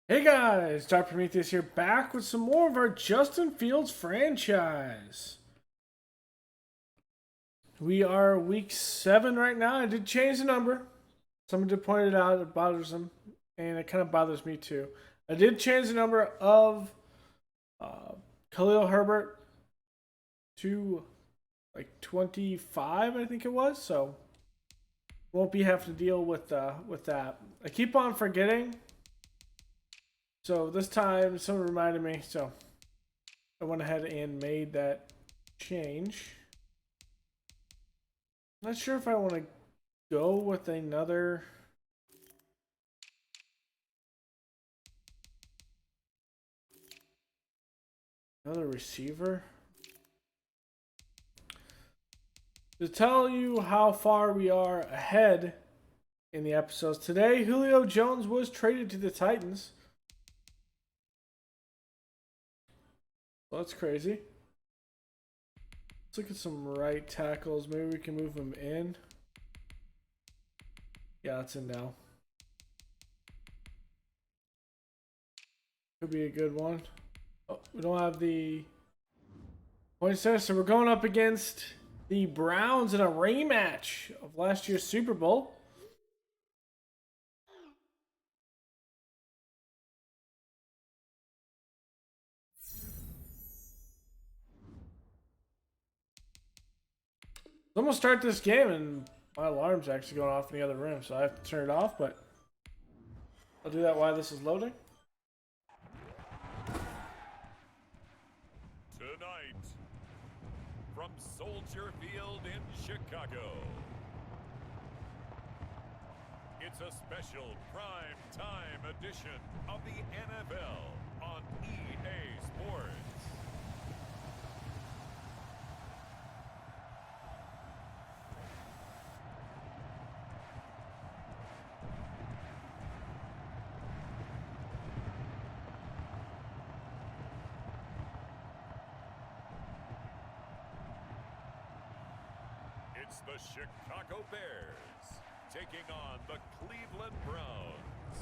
Hey guys, Dr. Prometheus here, back with some more of our Justin Fields franchise. We are week 7 right now. I did change the number. Someone did point it out, it bothers them, and it kind of bothers me too. I did change the number of Khalil Herbert to like 25, I think it was, so won't be having to deal with that. I keep on forgetting. So this time, someone reminded me, so I went ahead and made that change. Not sure if I want to go with another receiver. To tell you how far we are ahead in the episodes today, Julio Jones was traded to the Titans. Well, that's crazy. Let's look at some right tackles. Maybe we can move them in. Yeah, it's in now. Could be a good one. Oh, we don't have the points there, so we're going up against the Browns in a rematch of last year's Super Bowl. I'm gonna start this game, and my alarm's actually going off in the other room, so I have to turn it off, but I'll do that while this is loading. Tonight, from Soldier Field in Chicago, it's a special prime time edition of the NFL on EA Sports. It's the Chicago Bears taking on the Cleveland Browns.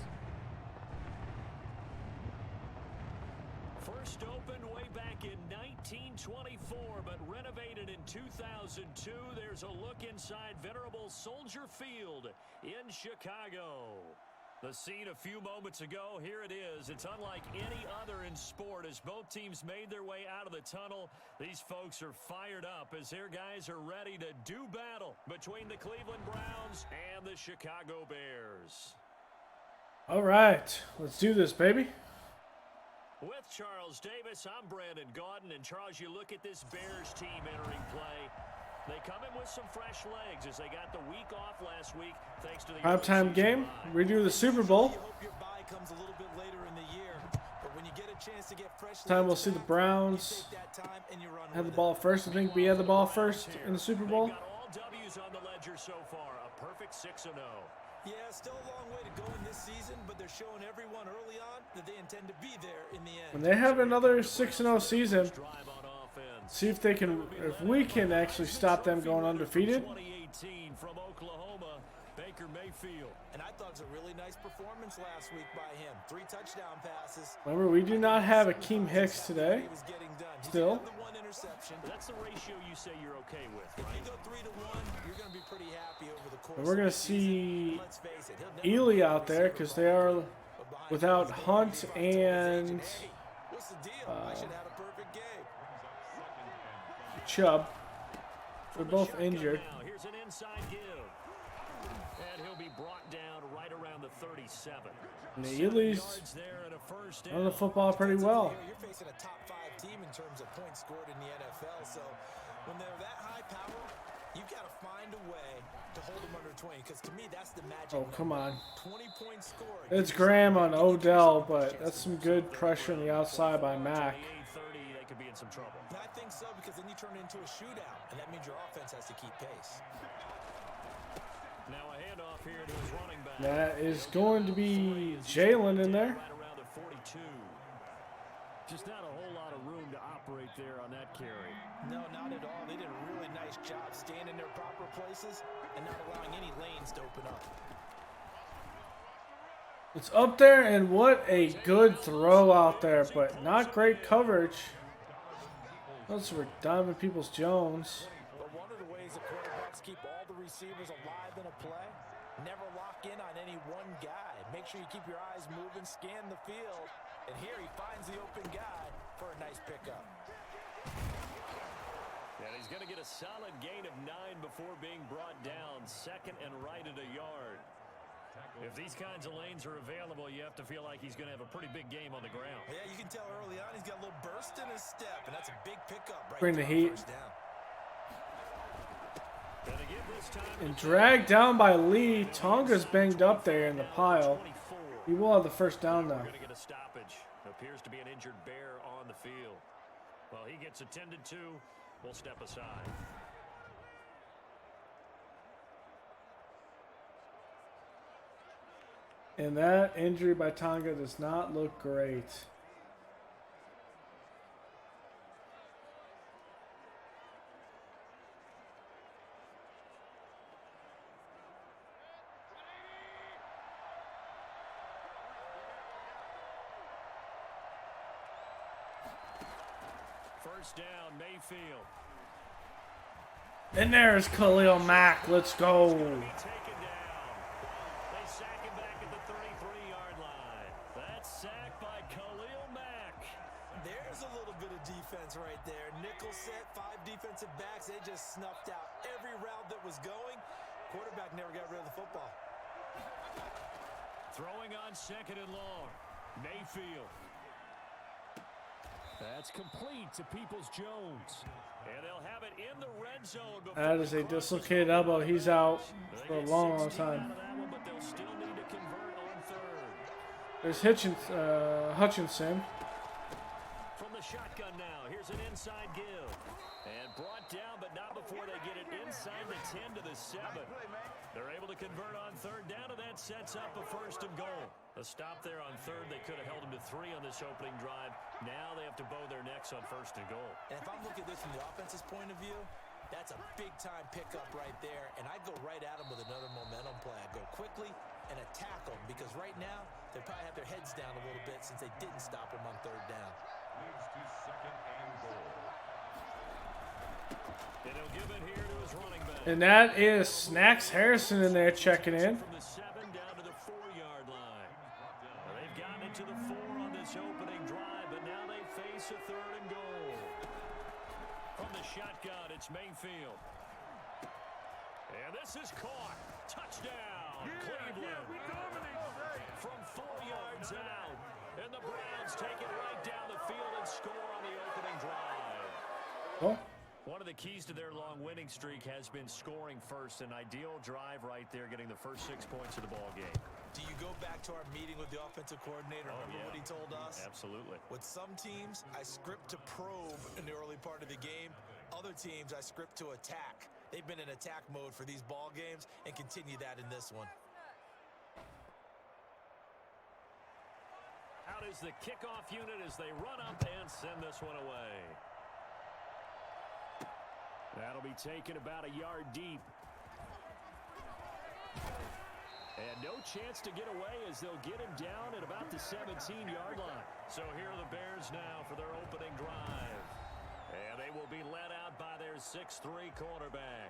First opened way back in 1924, but renovated in 2002. There's a look inside venerable Soldier Field in Chicago. The scene a few moments ago, here it is. It's unlike any other in sport as both teams made their way out of the tunnel. These folks are fired up as their guys are ready to do battle between the Cleveland Browns and the Chicago Bears. All right, let's do this, baby. With Charles Davis, I'm Brandon Gaudin. And Charles, you look at this Bears team entering play. They come in with some fresh legs as they got the week off last week thanks to the Primetime game. We do the Super Bowl. Time we'll see the Browns have the ball first. I think we had the ball first in the Super Bowl. Got all W's on the ledger so far. A perfect 6-0. Yeah, still a long way to go in this season, but they're showing everyone early on that they intend to be there in the end. When they have another 6-0 season, see if they can, if we can actually stop them going undefeated. 2018 from Oklahoma, Baker Mayfield. And I thought it was a really nice performance last week by him. 3 touchdown passes. Remember, we do not have Akeem Hicks today. Still. That's the ratio you say you're okay with, right? If you go 3-1, you're going to be pretty happy over the course. And we're going to see Ely out there because they are without Hunt and What's the deal? I should have a perfect game. Chubb. They're both injured. Now, here's an inside give. And he'll be brought down right around the 37. And the Ely's on the football pretty well. You're facing a top 5 team in terms of points scored in the NFL, so when they're that high power, you've got to find a way to hold them under 20, because to me, that's the magic. Oh, come on. 20 points scored. It's Graham on Odell, but that's some good pressure on the outside by Mack. They could be in some trouble. I think so, because then you turn it into a shootout, and that means your offense has to keep pace. Now a handoff here to his running back. That is going to be Jalen in there. Right around the 42. Just not a whole lot of room to operate there on that carry. No, not at all. They did a really nice job staying in their proper places and not allowing any lanes to open up. It's up there, and what a good throw out there, but not great coverage. Those were Donovan Peoples-Jones. But one of the ways the quarterbacks keep all the receivers alive in a play, never lock in on any one guy. Make sure you keep your eyes moving, scan the field, and here he finds the open guy for a nice pickup. And he's going to get a solid gain of 9 before being brought down. Second and right at a yard. If these kinds of lanes are available, you have to feel like he's going to have a pretty big game on the ground. Yeah, you can tell early on he's got a little burst in his step, and that's a big pickup right Bring the there on heat. first down. Gonna give this time And dragged down by Lee. Tonga's banged up there in the pile. 24. He will have the first down We're though. going to get a stoppage. Appears to be an injured bear on the field. Well, he gets attended to. We'll step aside. And that injury by Tonga does not look great. First down, Mayfield. And there's Khalil Mack. Let's go. Taken down. They sack him back at the 33-yard line. That's sacked by Khalil Mack. There's a little bit of defense right there. Nickel set, 5 defensive backs. They just snuffed out every route that was going. Quarterback never got rid of the football. Throwing on second and long. Mayfield. That's complete to Peoples-Jones. And they'll have it in the red zone. That is a dislocated elbow. He's out for a long, long time. But they'll still need to convert on third. There's Hutchinson. From the shotgun now. Here's an inside give. And brought down, but not before they get it inside the 10 to the 7. They're able to convert on third down, and that sets up a first and goal. A stop there on third. They could have held them to 3 on this opening drive. Now they have to bow their necks on first and goal. And if I'm looking at this from the offense's point of view, that's a big-time pickup right there. And I go right at them with another momentum play. I go quickly and attack them because right now they probably have their heads down a little bit since they didn't stop them on third down. Moves to second and goal. And he'll give it here to his running back. And that is Snacks Harrison in there checking in. From the 7 down to the 4-yard line. Well, they've gotten it to the 4 on this opening drive, but now they face a third and goal. From the shotgun, it's Mayfield. And this is caught. Touchdown, Cleveland. From 4 yards out. And the Browns take it right down the field and score on the opening drive. Oh. One of the keys to their long winning streak has been scoring first. An ideal drive right there, getting the first 6 points of the ball game. Do you go back to our meeting with the offensive coordinator? Remember what he told us? Absolutely. With some teams, I script to probe in the early part of the game. Other teams, I script to attack. They've been in attack mode for these ball games and continue that in this one. Out is the kickoff unit as they run up and send this one away. That'll be taken about a yard deep. And no chance to get away as they'll get him down at about the 17-yard line. So here are the Bears now for their opening drive. And they will be led out by their 6'3 quarterback.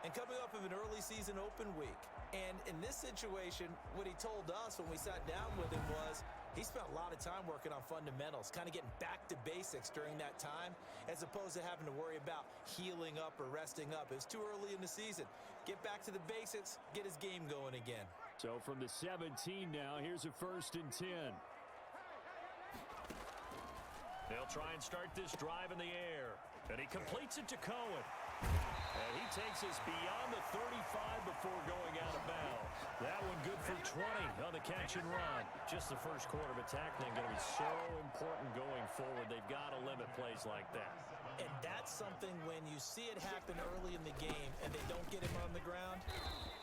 And coming off of an early season open week. And in this situation, what he told us when we sat down with him was he spent a lot of time working on fundamentals, kind of getting back to basics during that time, as opposed to having to worry about healing up or resting up. It was too early in the season. Get back to the basics, get his game going again. So from the 17 now, here's a 1st and 10. They'll try and start this drive in the air. And he completes it to Cohen. And he takes us beyond the 35 before going out of bounds. That one good for 20 on the catch and run. Just the first quarter of attack then going to be so important going forward. They've got to limit plays like that. And that's something when you see it happen early in the game and they don't get him on the ground,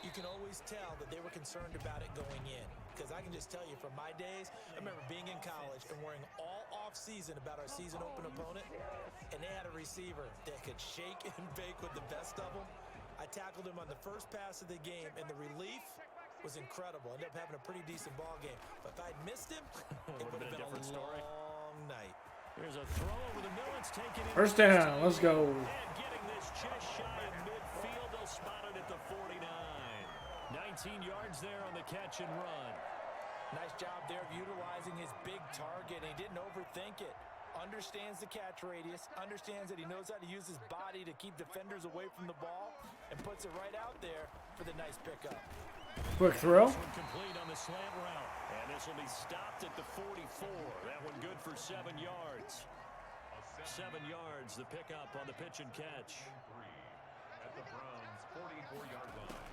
you can always tell that they were concerned about it going in. Because I can just tell you from my days, I remember being in college and worrying all off-season about our season open opponent, and they had a receiver that could shake and bake with the best of them. I tackled him on the first pass of the game, and the relief was incredible. Ended up having a pretty decent ball game. But if I'd missed him, it would have been a different story. long night. There's a throw over the middle. It's taken in. First down. Let's go. And getting this just shy of midfield. They'll spot it at the 49. 19 yards there on the catch and run. Nice job there of utilizing his big target. He didn't overthink it. Understands the catch radius, understands that he knows how to use his body to keep defenders away from the ball, and puts it right out there for the nice pickup. Quick throw. This one complete on the slant route. And this will be stopped at the 44. That one good for 7 yards. 7 yards, the pickup on the pitch and catch. At the Browns' 44-yard line.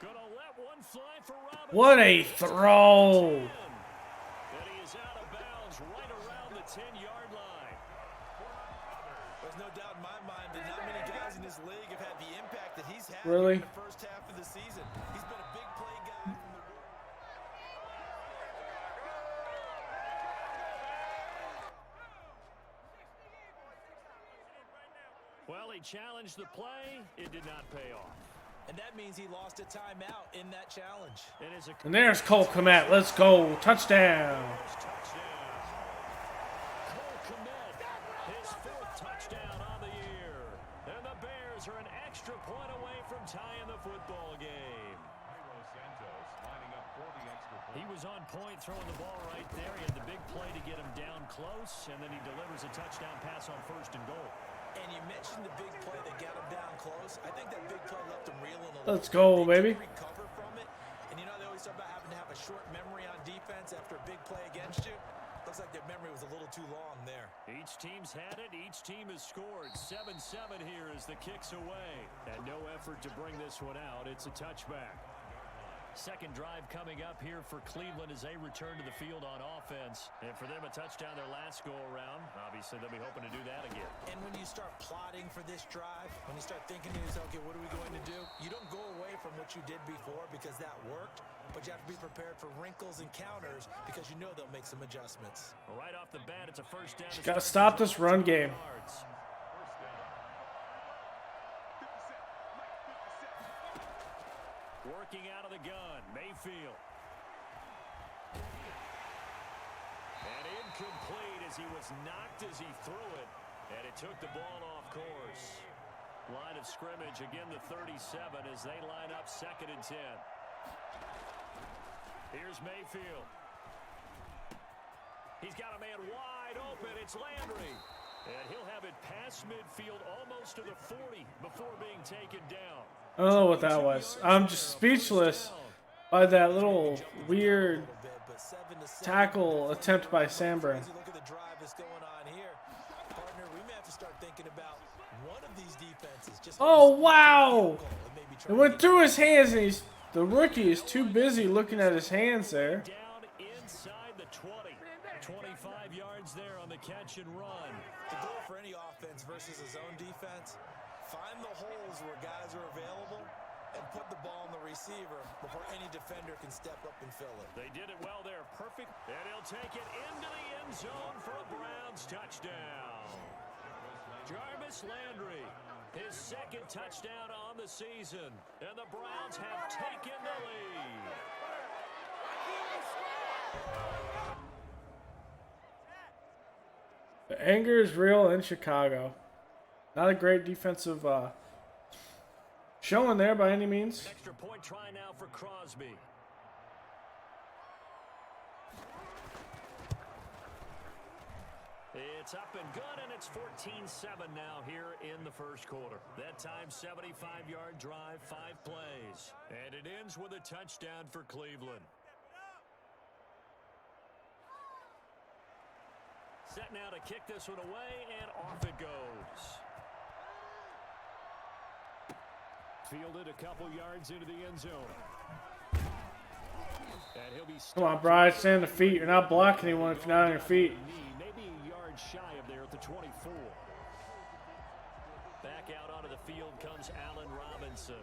Gonna let one fly for Robinson. What a throw. And he is out of bounds right around the 10-yard line. There's no doubt in my mind that not many guys in this league have had the impact that he's had Really? in the first half of the season. He's been a big play guy from the Well, he challenged the play. It did not pay off. And that means he lost a timeout in that challenge. It is a And there's Cole Kmet. Let's go. Touchdown. touchdown. Cole Kmet, his 4th touchdown on the year. And the Bears are an extra point away from tying the football game. He was on point throwing the ball right there. He had the big play to get him down close, and then he delivers a touchdown pass on 1st and goal. And you mentioned the big play that got him down close. I think that big play left him reeling a little. Let's go, They baby. didn't recover from it. And you know they always talk about having to have a short memory on defense after a big play against you. Looks like their memory was a little too long there. Each team's had it. Each team has scored. 7-7 here as the kick's away. And no effort to bring this one out. It's a touchback. Second drive coming up here for Cleveland as they return to the field on offense. And for them, a touchdown their last go-around. Obviously, they'll be hoping to do that again. And when you start plotting for this drive, when you start thinking to yourself, okay, what are we going to do? You don't go away from what you did before because that worked, but you have to be prepared for wrinkles and counters because you know they'll make some adjustments. Right off the bat, it's a first down. Got to stop this run game. Working out of the gun, Mayfield. And incomplete as he was knocked as he threw it. And it took the ball off course. Line of scrimmage, again the 37 as they line up 2nd and 10. Here's Mayfield. He's got a man wide open. It's Landry. And he'll have it past midfield almost to the 40 before being taken down. I don't know what that was. I'm just speechless by that little weird tackle attempt by Sandberg. Look at the drive that's going on here. Partner, we may have to start thinking about one of these defenses. Just Oh, wow. It went through his hands, and the rookie is too busy looking at his hands there. Down inside the 20. 25 yards there on the catch and run. The goal for any offense versus a zone defense, find the holes where guys are available and put the ball in the receiver before any defender can step up and fill it. They did it well there. Perfect. And he'll take it into the end zone for a Browns touchdown. Jarvis Landry, his 2nd touchdown on the season. And the Browns have taken the lead. The anger is real in Chicago. Not a great defensive showing there by any means. Extra point try now for Crosby. It's up and good, and it's 14-7 now here in the first quarter. That time, 75-yard drive, 5 plays. And it ends with a touchdown for Cleveland. Set now to kick this one away, and off it goes. Fielded a couple yards into the end zone. And he'll be Come on, Bryce, stand on the feet. You're not blocking anyone if you're not on your feet. Maybe a yard shy of there at the 24. Back out onto the field comes Allen Robinson.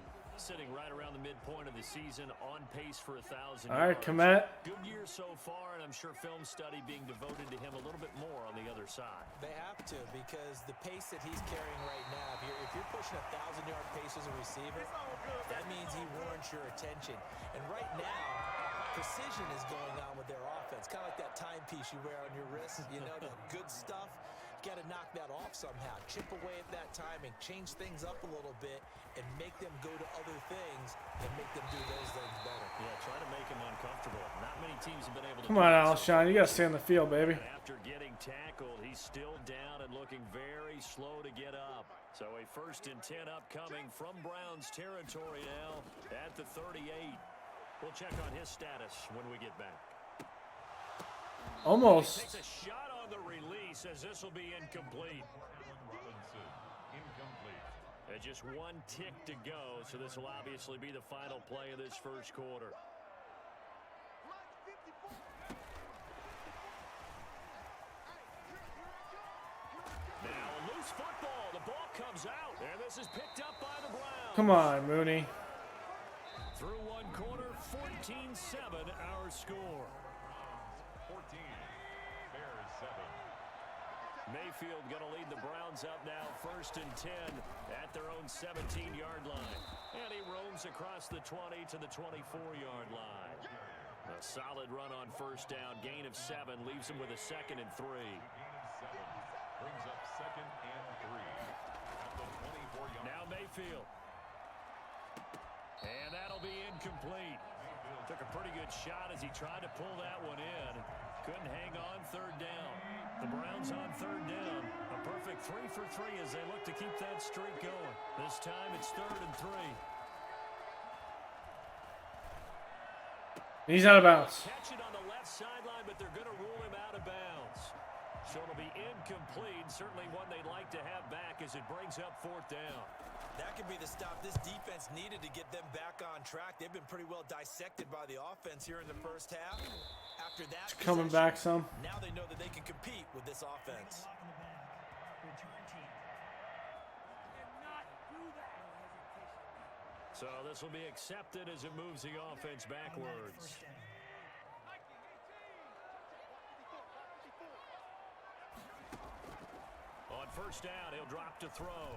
sitting right around the midpoint of the season, on pace for 1,000 All right, yards. Komet. Good year so far, and I'm sure film study being devoted to him a little bit more on the other side. They have to, because the pace that he's carrying right now, if you're pushing 1,000-yard pace as a receiver, that means he warrants your attention. And right now, precision is going on with their offense. Kind of like that timepiece you wear on your wrist, you know, the good stuff. You got to knock that off somehow. Chip away at that timing, change things up a little bit, and make them go to other things and make them do those things better. Yeah, try to make him uncomfortable. Not many teams have been able to Come on, Alshon. You got to stay on the field, baby. After getting tackled, he's still down and looking very slow to get up. So a 1st and 10 upcoming from Browns territory now at the 38. We'll check on his status when we get back. Almost. Takes a shot on the release as this will be incomplete. Just one tick to go, so this will obviously be the final play of this first quarter. Now a loose football. The ball comes out, and this is picked up by the Browns. Come on, Mooney. Through one quarter, 14-7 our score. 14, Bears 7. Mayfield going to lead the Browns up now, 1st and 10 at their own 17-yard line. And he roams across the 20 to the 24-yard line. A solid run on 1st down, gain of 7, leaves him with a 2nd and 3. Brings up 2nd and 3 at the 24-yard. Now Mayfield. And that'll be incomplete. Took a pretty good shot as he tried to pull that one in. Couldn't hang on 3rd down. The Browns on 3rd down. A perfect 3 for 3 as they look to keep that streak going. This time it's 3rd and 3. He's out of bounds. Catch it on the left sideline, but they're going to rule him out of bounds. So it'll be incomplete. Certainly one they'd like to have back as it brings up 4th down. That could be the stop this defense needed to get them back on track. They've been pretty well dissected by the offense here in the first half. After that, It's coming back some. now they know that they can compete with this offense. So this will be accepted as it moves the offense backwards. On 1st down, he'll drop to throw.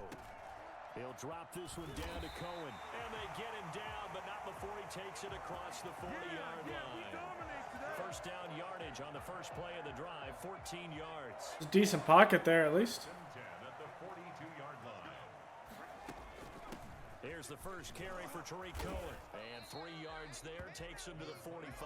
He'll drop this one down to Cohen. And they get him down, but not before he takes it across the 40-yard line. 1st down yardage on the first play of the drive, 14 yards. There's a decent pocket there, at least. 10 at the 42-yard line. Here's the first carry for Tariq Cohen. And 3 yards there, takes him to the 45.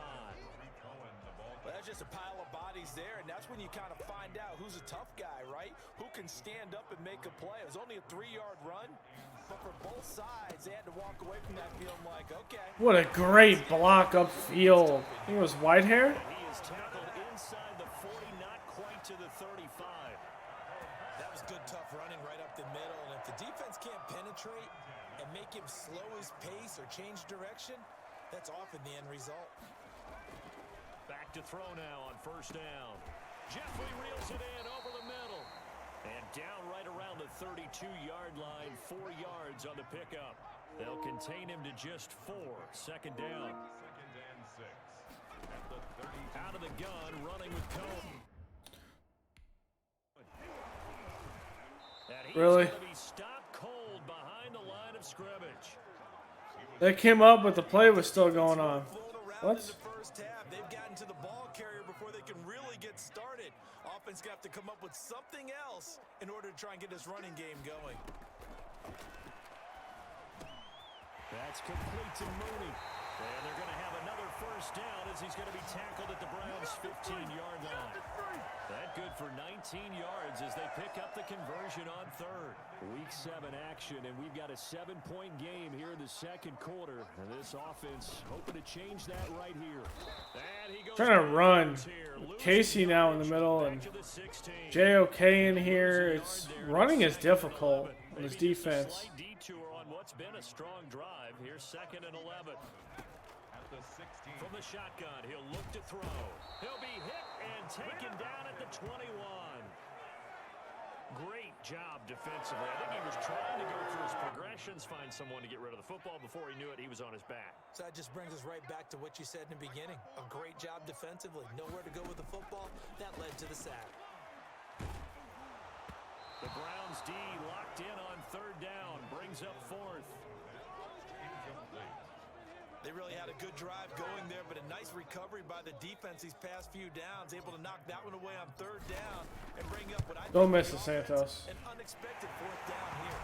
Well, that's just a pile of bodies there, and that's when you kind of find out who's a tough guy, right? Who can stand up and make a play. It was only a 3-yard run, but for both sides, they had to walk away from that feeling like, okay. What a great block upfield. I think it was Whitehair. And he is tackled inside the 40, not quite to the 35. That was good, tough running right up the middle, and if the defense can't penetrate and make him slow his pace or change direction, that's often the end result. Back to throw now on 1st down. Jeffrey reels it in over the middle. And down right around the 32-yard line, 4 yards on the pickup. They'll contain him to just 4. 2nd down. 2nd and 6 at the 32. Out of the gun, running with Cohen. And he's Really? going to be stopped cold behind the line of scrimmage. They came up, but the play was still going on. What? What? In the first half, they've gotten to the ball carrier before they can really get started. Offense got to come up with something else in order to try and get this running game going. That's complete to Mooney. And they're going to have another 1st down as he's going to be tackled at the Browns' 15-yard line. That good for 19 yards as they pick up the conversion on 3rd. Week 7 action, and we've got a 7-point game here in the 2nd quarter. And this offense hoping to change that right here. And he goes Trying to run. here. Casey now in the middle and Back to the 16. JOK in here. It's running is difficult on this Maybe just a defense. slight detour on what's been a strong drive. Here's 2nd and 11. At the 16. From the shotgun, he'll look to throw. He'll be hit and taken down at the 21. Great job defensively. I think he was trying to go through his progressions, find someone to get rid of the football. Before he knew it, he was on his back. So that just brings us right back to what you said in the beginning. A great job defensively. Nowhere to go with the football. That led to the sack. The Browns D locked in on third down. Brings up fourth. They really had a good drive going there, but a nice recovery by the defense these past few downs. Able to knock that one away on third down and bring up what I Don't think miss is it, Santos. an unexpected fourth down here.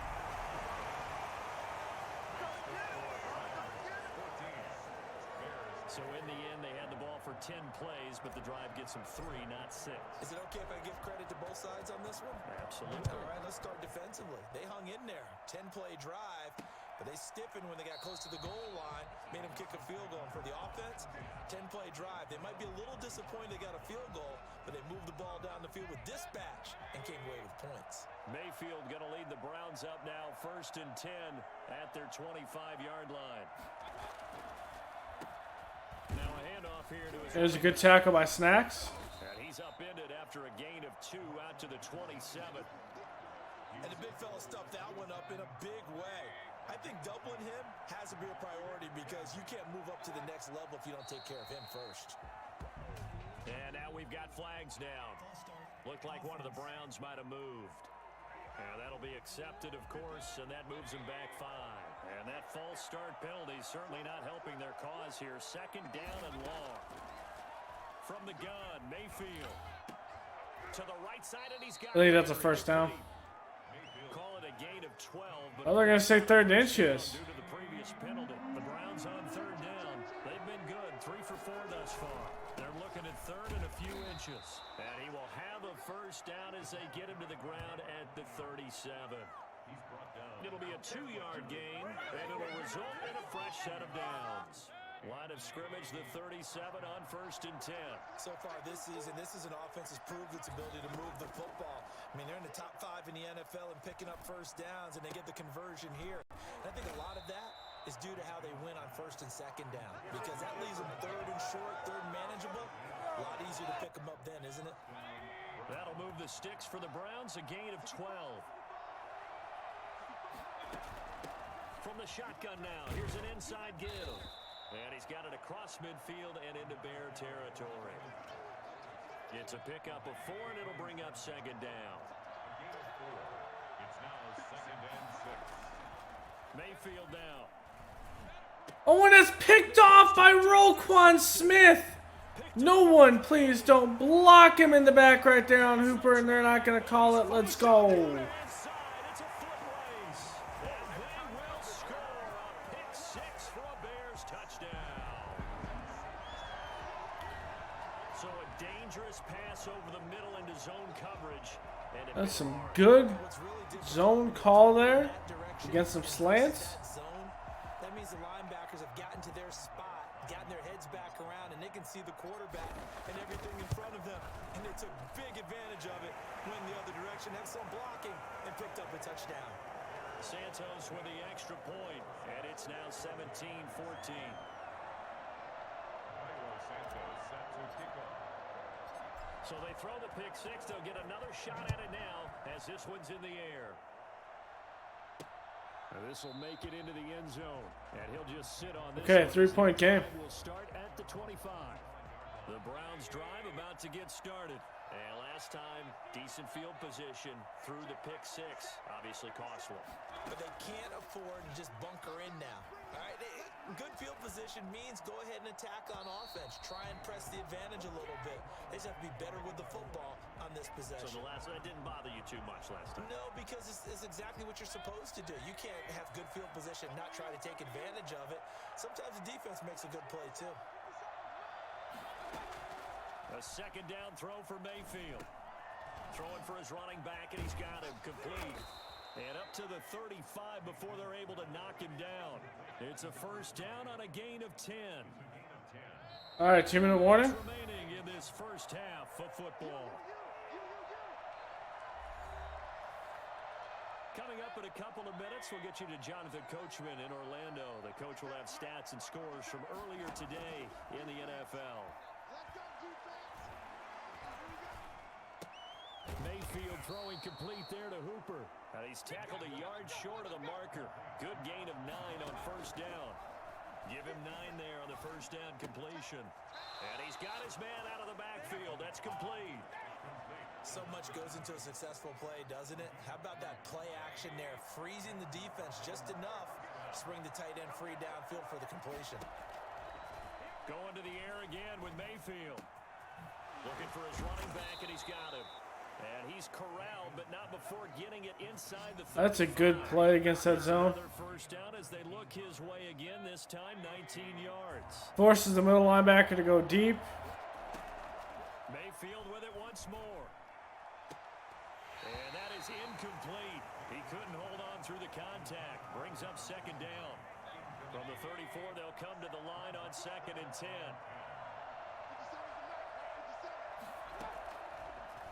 So in the end, they had the ball for 10 plays, but the drive gets them 3, not 6. Is it okay if I give credit to both sides on this one? Absolutely. All right, let's start defensively. They hung in there. 10-play drive, but they stiffened when they got close to the goal line, made them kick a field goal. And for the offense, 10-play drive. They might be a little disappointed they got a field goal, but they moved the ball down the field with dispatch and came away with points. Mayfield going to lead the Browns up now, 1st and 10 at their 25-yard line. Now a handoff here to his... There's a good tackle by Snacks. And he's upended after a gain of 2 out to the 27. And the big fella stuffed that one up in a big way. I think doubling him has to be a priority because you can't move up to the next level if you don't take care of him first. And now we've got flags down. Looked like one of the Browns might have moved. And that'll be accepted, of course, and that moves them back 5. And that false start penalty certainly not helping their cause here. 2nd down and long. From the gun, Mayfield. To the right side, and he's got... I think that's a first down. Call it a gain of 12. But Oh, they're going to say 3rd and inches. due to the previous penalty, the Browns on 3rd down. They've been good, 3 for 4 thus far. They're looking at 3rd and a few inches. And he will have a first down as they get him to the ground at the 37. It'll be a 2-yard gain, and it'll result in a fresh set of downs. Line of scrimmage, the 37 on 1st and 10. So far this season, this is an offense that's proved its ability to move the football. I mean, they're in the top 5 in the NFL and picking up first downs, and they get the conversion here. And I think a lot of that is due to how they win on 1st and 2nd down, because that leaves them 3rd and short, 3rd and manageable. A lot easier to pick them up then, isn't it? That'll move the sticks for the Browns, a gain of 12. From the shotgun now, here's an inside give. And he's got it across midfield and into Bear territory. It's a pickup of 4, and it'll bring up 2nd down. It's now 2nd and 6. Mayfield now. Oh, and it's picked off by Roquan Smith. No one, please don't block him in the back right there on Hooper, and they're not going to call it. Let's go. It's a foot race. And they will score a pick 6 for a Bears touchdown. So a dangerous pass over the middle into zone coverage. And That's some good zone call there against some slants. That means the linebackers have gotten to their spot, gotten their heads back around, and they can see the quarterback and everything in front of them. And they took big advantage of it, went the other direction, had some blocking, and picked up a touchdown. Santos with the extra point, and it's now 17-14. So they throw the pick 6. They'll get another shot at it now as this one's in the air. This will make it into the end zone, and he'll just sit on this. Okay, 3-point game. We'll start at the 25. The Browns drive about to get started. And last time, decent field position through the pick 6. Obviously costly. But they can't afford to just bunker in now. All right, good field position means go ahead and attack on offense. Try and press the advantage a little bit. They just have to be better with the football on this possession. So that didn't bother you too much last time? No, because it's exactly what you're supposed to do. You can't have good field position, not try to take advantage of it. Sometimes the defense makes a good play too. A 2nd down throw for Mayfield. Throwing for his running back, and he's got him complete. And up to the 35 before they're able to knock him down. It's a first down on a gain of 10. All right, 2-minute warning. Remaining in this first half of football. Coming up in a couple of minutes, we'll get you to Jonathan Coachman in Orlando. The coach will have stats and scores from earlier today in the NFL. Mayfield throwing complete there to Hooper. And he's tackled a yard short of the marker. Good gain of 9 on first down. Give him 9 there on the first down completion. And he's got his man out of the backfield. That's complete. So much goes into a successful play, doesn't it? How about that play action there? Freezing the defense just enough to bring the tight end free downfield for the completion. Going to the air again with Mayfield. Looking for his running back, and he's got him. And he's corralled, but not before getting it inside the 35. That's a good play against that zone. Another first down as they look his way again, this time 19 yards. Forces the middle linebacker to go deep. Mayfield with it once more. And that is incomplete. He couldn't hold on through the contact. Brings up second down. From the 34, they'll come to the line on 2nd and 10.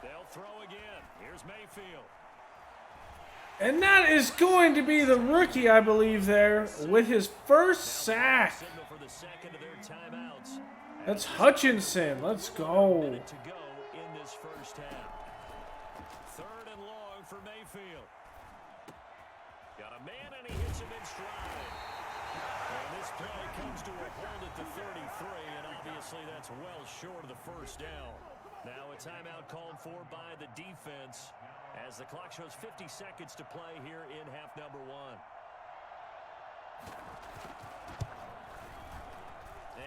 They'll throw again. Here's Mayfield. And that is going to be the rookie, I believe, there with his first sack. Signal for the second of their timeouts. That's Hutchinson. Let's go. Minute to go in this first half. 3rd and long for Mayfield. Got a man and he hits him in stride. And this play comes to a hold at the 33, and obviously that's well short of the first down. Now a timeout called for by the defense as the clock shows 50 seconds to play here in half number 1.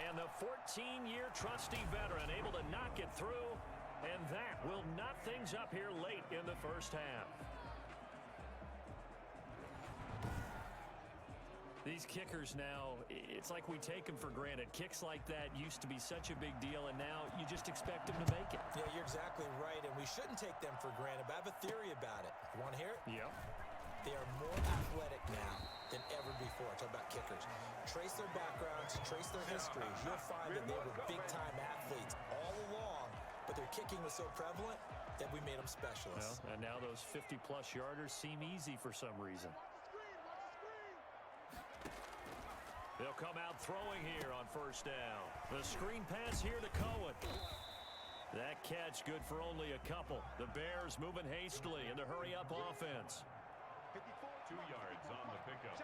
And the 14-year trusty veteran able to knock it through, and that will knot things up here late in the first half. These kickers now, it's like we take them for granted. Kicks like that used to be such a big deal, and now you just expect them to make it. Yeah, you're exactly right, and we shouldn't take them for granted, but I have a theory about it. You want to hear it? Yep. They are more athletic now than ever before. Talk about kickers. Trace their backgrounds, trace their histories. You'll find that they were big-time athletes all along, but their kicking was so prevalent that we made them specialists. Well, and now those 50-plus yarders seem easy for some reason. They'll come out throwing here on first down. The screen pass here to Cohen. That catch good for only a couple. The Bears moving hastily in the hurry-up offense. 2 yards on the pickup.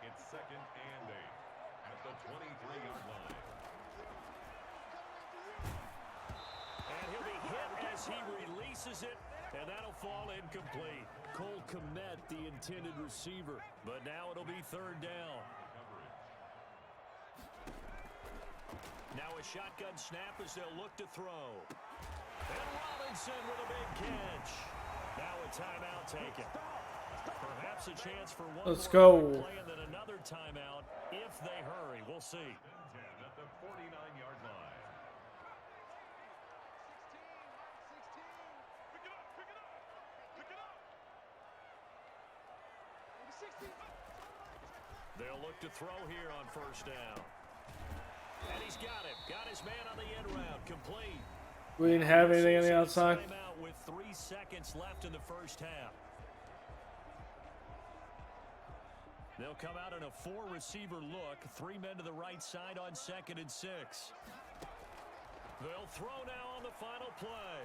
It's 2nd and 8 at the 23-yard line. And he'll be hit as he releases it, and that'll fall incomplete. Cole Kmet, the intended receiver, but now it'll be 3rd down. Now a shotgun snap as they'll look to throw. And Robinson with a big catch. Now a timeout taken. Perhaps a chance for one Let's more go. play and then another timeout if they hurry. We'll see. 10 at the 49-yard line. They'll look to throw here on first down. And he's got him. Got his man on the end round. Complete. We didn't have anything on the outside. Timeout with 3 seconds left in the first half. They'll come out in a 4-receiver look. 3 men to the right side on 2nd and 6. They'll throw now on the final play.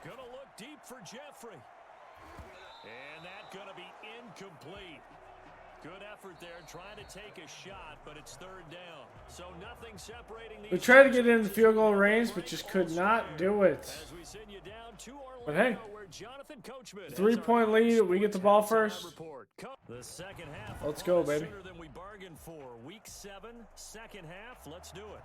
Gonna look deep for Jeffrey. And that's gonna be incomplete. Good effort there, trying to take a shot, but it's 3rd down. So nothing separating these. We tried to get in the field goal range, but just could not do it. As we send you down to Orlando, But hey, where Jonathan Coachman 3-point lead. We get the ball first. The second half. Let's go, baby. Sooner than we bargained for. Week 7, second half. Let's do it.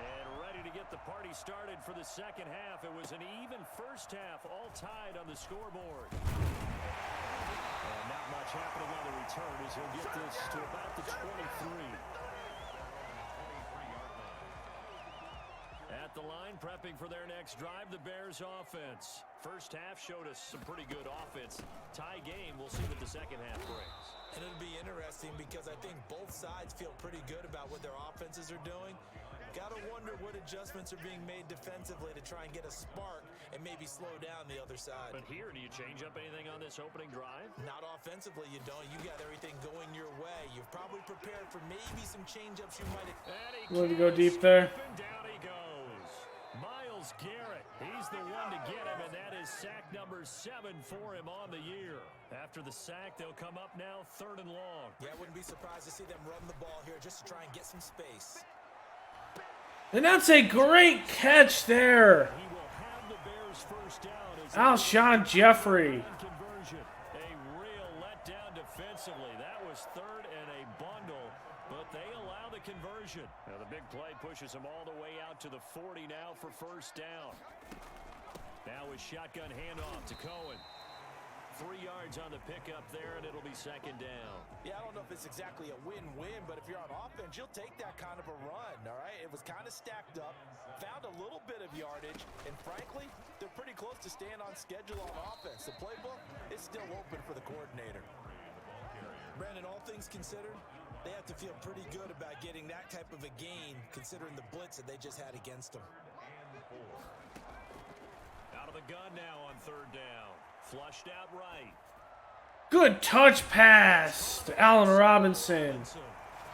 And ready to get the party started for the second half. It was an even first half, all tied on the scoreboard. And not much happening on the return as he'll get this to about the 23. At the line, prepping for their next drive, the Bears offense. First half showed us some pretty good offense. Tie game, we'll see what the second half brings. And it'll be interesting because I think both sides feel pretty good about what their offenses are doing. Got to wonder what adjustments are being made defensively to try and get a spark and maybe slow down the other side. But here, do you change up anything on this opening drive? Not offensively, you don't. You got everything going your way. You've probably prepared for maybe some change-ups you might have. Willing to go deep there. Down he goes. Myles Garrett. He's the one to get him, number 7 for him on the year. After the sack, they'll come up now 3rd and long. Yeah, I wouldn't be surprised to see them run the ball here just to try and get some space. And that's a great catch there. He will have the Bears first down. Alshon Jeffrey. Conversion. A real letdown defensively. That was 3rd and a bundle, but they allow the conversion. Now the big play pushes them all the way out to the 40 now for first down. Now with shotgun handoff to Cohen. 3 yards on the pickup there, and it'll be 2nd down. Yeah, I don't know if it's exactly a win-win, but if you're on offense, you'll take that kind of a run, all right? It was kind of stacked up, found a little bit of yardage, and frankly, they're pretty close to staying on schedule on offense. The playbook is still open for the coordinator. Brandon, all things considered, they have to feel pretty good about getting that type of a gain, considering the blitz that they just had against them. Out of the gun now on 3rd down. Flushed out right. Good touch pass to Allen Robinson.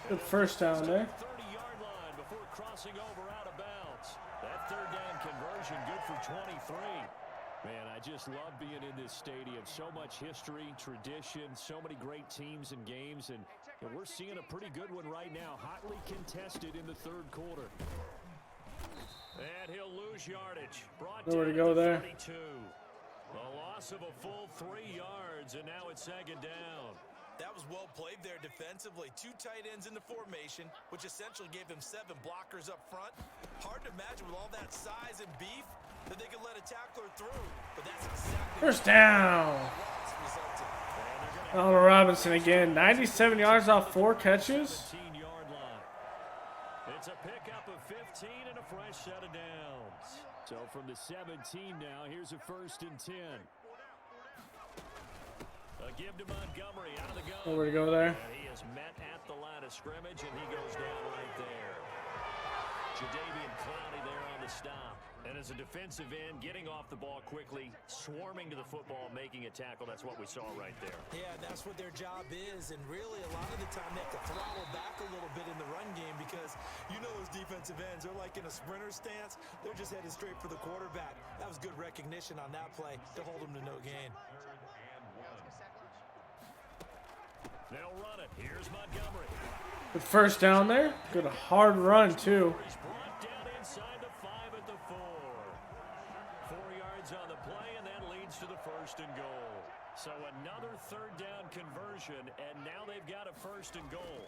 Good first down there. 30-yard line before crossing over out of bounds. That 3rd down conversion good for 23. Man, I just love being in this stadium. So much history, tradition, so many great teams and games, and we're seeing a pretty good one right now. Hotly contested in the 3rd quarter. And he'll lose yardage. Brought Nowhere to down go there. 32. A loss of a full 3 yards, and now it's 2nd down. That was well played there defensively. 2 tight ends in the formation, which essentially gave them 7 blockers up front. Hard to imagine with all that size and beef that they could let a tackler through, but that's exactly First down. Allen Robinson again. 97 yards off 4 catches. 15-yard line. It's a pickup of 15 and a fresh set of downs. So from the 17 now, here's a 1st and 10. A give to Montgomery out of the gun. Nowhere to go there. And he is met at the line of scrimmage, and he goes down right there. Jadeveon Clowney there on the stop. And as a defensive end, getting off the ball quickly, swarming to the football, making a tackle. That's what we saw right there. Yeah, that's what their job is. And really, a lot of the time, they have to throttle back a little bit in the run game because you know those defensive ends are like in a sprinter stance. They're just headed straight for the quarterback. That was good recognition on that play to hold them to no gain. They'll run it. Here's Montgomery. Good first down there. Good hard run, too. He's brought down inside the 5 at the 4. 4 yards on the play, and that leads to the 1st and goal. So another 3rd down conversion, and now they've got a 1st and goal.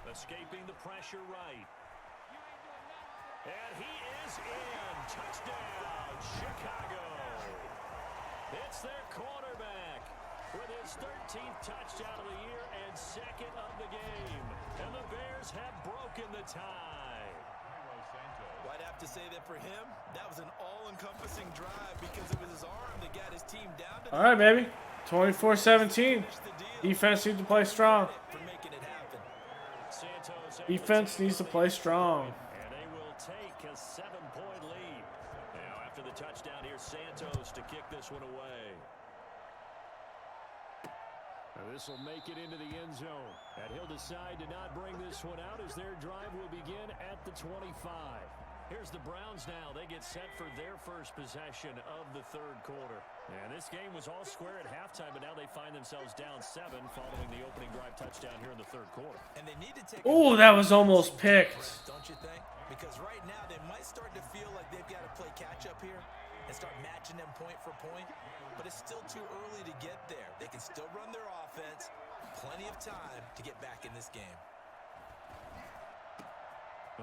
Escaping the pressure right. And he is in. Touchdown, Chicago. It's their quarterback with his 13th touchdown of the year and 2nd of the game. And the Bears have broken the tie. Well, I'd have to say that for him, that was an all-encompassing drive because it was his arm that got his team down to All right, baby. 24-17. Defense needs to play strong. for making it happen. Santos Defense needs to play strong. and they will take a 7-point lead. Now after the touchdown, here's Santos to kick this one away. This will make it into the end zone. And he'll decide to not bring this one out as their drive will begin at the 25. Here's the Browns now. They get set for their first possession of the 3rd quarter. And this game was all square at halftime, but now they find themselves down 7 following the opening drive touchdown here in the 3rd quarter. And they need to take Oh, that was almost picked. Don't you think? Because right now they might start to feel like they've got to play catch up here and start matching them point for point. But it's still too early to get there. They can still run their offense. Plenty of time to get back in this game.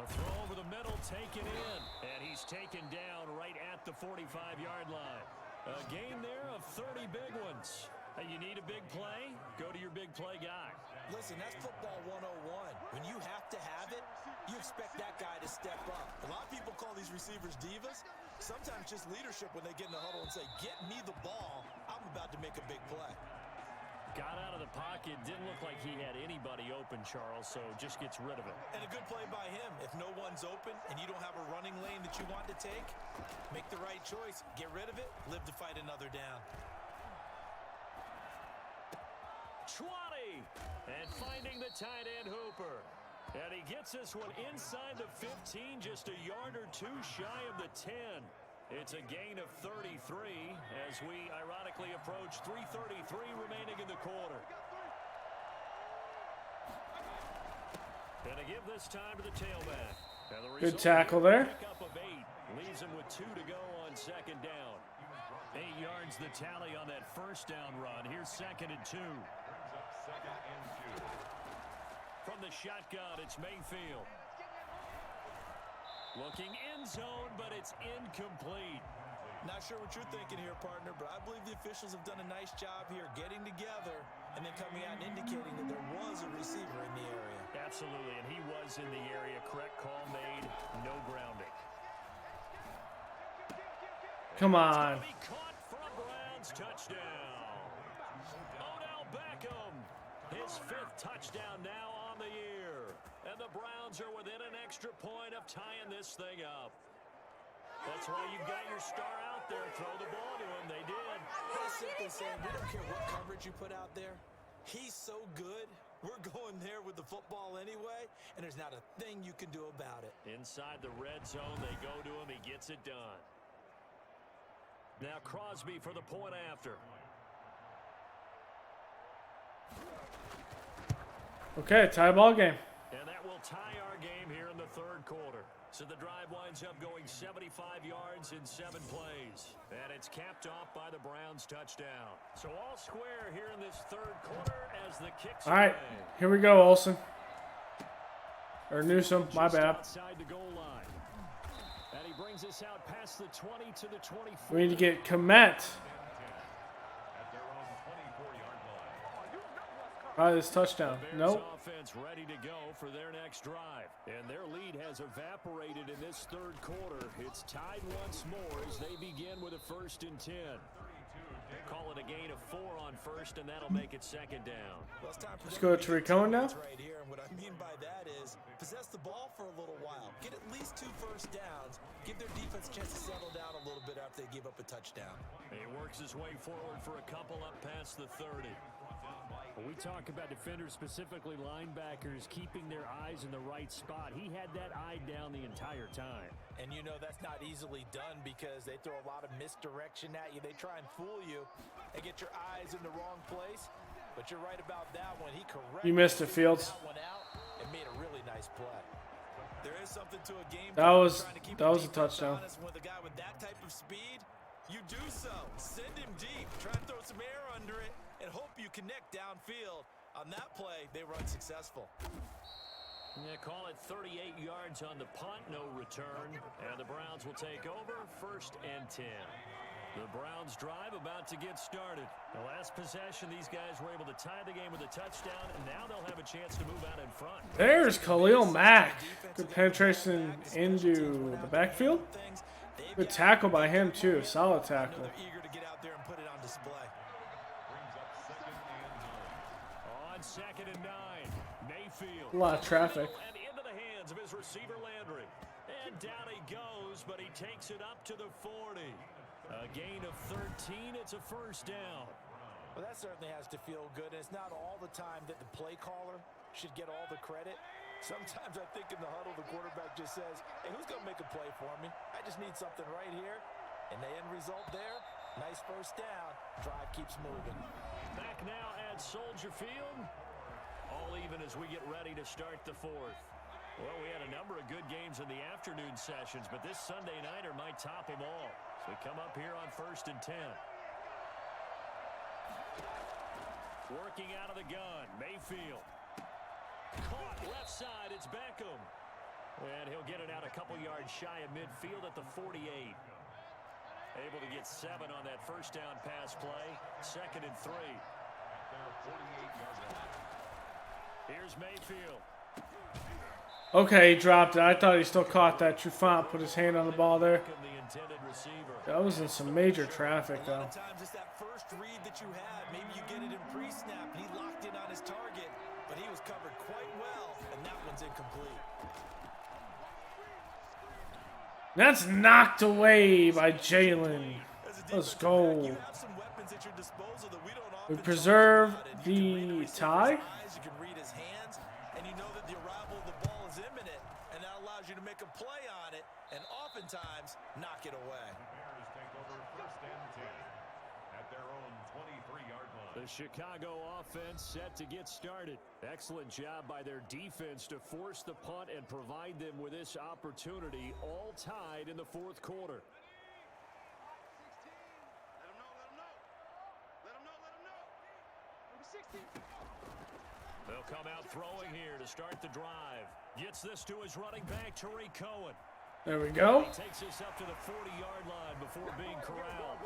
A throw over the middle, taken in. And he's taken down right at the 45-yard line. A game there of 30 big ones. Hey, you need a big play? Go to your big play guy. Listen, that's football 101. When you have to have it, you expect that guy to step up. A lot of people call these receivers divas. Sometimes just leadership when they get in the huddle and say, get me the ball. I'm about to make a big play. Got out of the pocket. Didn't look like he had anybody open, Charles, so just gets rid of it. And a good play by him. If no one's open and you don't have a running lane that you want to take, make the right choice. Get rid of it. Live to fight another down. 20. And finding the tight end Hooper. And he gets this one inside the 15, just a yard or two shy of the 10. It's a gain of 33 as we ironically approach 3:33 remaining in the quarter. And to give this time to the tailback. Good tackle there. Pickup of 8 leaves him with 2 to go on second down. 8 yards the tally on that first down run. Here's 2nd and 2. From the shotgun, it's Mayfield. Looking end zone, but it's incomplete. Not sure what you're thinking here, partner, but I believe the officials have done a nice job here getting together and then coming out and indicating that there was a receiver in the area. Absolutely, and he was in the area. Correct call made. No grounding. Come on. Be caught for a Browns touchdown. Odell Beckham, his 5th touchdown now on the year. And the Browns are within an extra point of tying this thing up. That's why you got your star out there. Throw the ball to him. They did. They simply saying, we don't care what coverage you put out there. He's so good. We're going there with the football anyway, and there's not a thing you can do about it. Inside the red zone, they go to him. He gets it done. Now Crosby for the point after. Okay, tie ball game. And that will tie our game here in the 3rd quarter. So the drive winds up going 75 yards in 7 plays. And it's capped off by the Browns touchdown. So all square here in this 3rd quarter as the kicks All right, away. here we go, Olsen. Or Newsom, my Just bad. outside the goal line. And he brings us out past the 20 to the 24. We need to get Komet. This touchdown. Nope. Offense ready to go for their next drive. And their lead has evaporated in this 3rd quarter. It's tied once more as they begin with a 1st and 10. Call it a gain of 4 on 1st, and that'll make it 2nd down. Well, it's time for Let's them go to to make Ricohen now. right here, and what I mean by that is possess the ball for a little while. Get at least 2 first downs. Give their defense a chance to settle down a little bit after they give up a touchdown. He works his way forward for a couple up past the 30. When we talk about defenders, specifically linebackers, keeping their eyes in the right spot, he had that eye down the entire time. And you know that's not easily done because they throw a lot of misdirection at you. They try and fool you and get your eyes in the wrong place. But you're right about that one. He corrected You missed it, Fields. that one out and made a really nice play. There is something to a game. That was trying to keep a the defense touchdown. honest. With a guy with that type of speed, you do so. Send him deep. Try and throw some air under it and hope you connect downfield. On that play, they were unsuccessful. Yeah, call it 38 yards on the punt, no return. And the Browns will take over 1st and 10. The Browns drive about to get started. The last possession, these guys were able to tie the game with a touchdown, and now they'll have a chance to move out in front. There's Khalil Mack. Good penetration into the backfield. Good tackle by him, too. Solid tackle. They're eager to get out there and put it on display. On 2nd and 9, Mayfield. A lot of traffic. And into the hands of his receiver, Landry. And down he goes, but he takes it up to the 40. A gain of 13, it's a 1st down. Well, that certainly has to feel good. And it's not all the time that the play caller should get all the credit. Sometimes I think in the huddle, the quarterback just says, hey, who's going to make a play for me? I just need something right here. And the end result there, nice 1st down. Drive keeps moving. Back now at Soldier Field. All even as we get ready to start the 4th. Well, we had a number of good games in the afternoon sessions, but this Sunday nighter might top them all. So we come up here on 1st and 10. Working out of the gun, Mayfield. Caught left side, it's Beckham. And he'll get it out a couple yards shy of midfield at the 48. Able to get 7 on that 1st down pass play. 2nd and 3. Here's Mayfield. Okay, he dropped it. I thought he still caught that. Trufant put his hand on the ball there. That was in some major traffic, A though. lot of times it's that first read that you had. Maybe you get it in pre-snap, and he locked in on his target, but he was covered quite well, and that one's incomplete. That's knocked away by Jalen. Let's go. You have some weapons at your disposal that we don't We often preserve talk about. You can read the his tie. eyes, you can read his hands, and you know that the arrival of the ball is imminent, and that allows allows you to make a play on it and oftentimes knock it away. Bears take over 1st and 10 at their own 23-yard line. The Chicago offense set to get started. Excellent job by their defense to force the punt and provide them with this opportunity, all tied in the 4th quarter. They'll come out throwing here to start the drive. Gets this to his running back, Tariq Cohen. There we go. He takes us up to the 40-yard line before being corralled.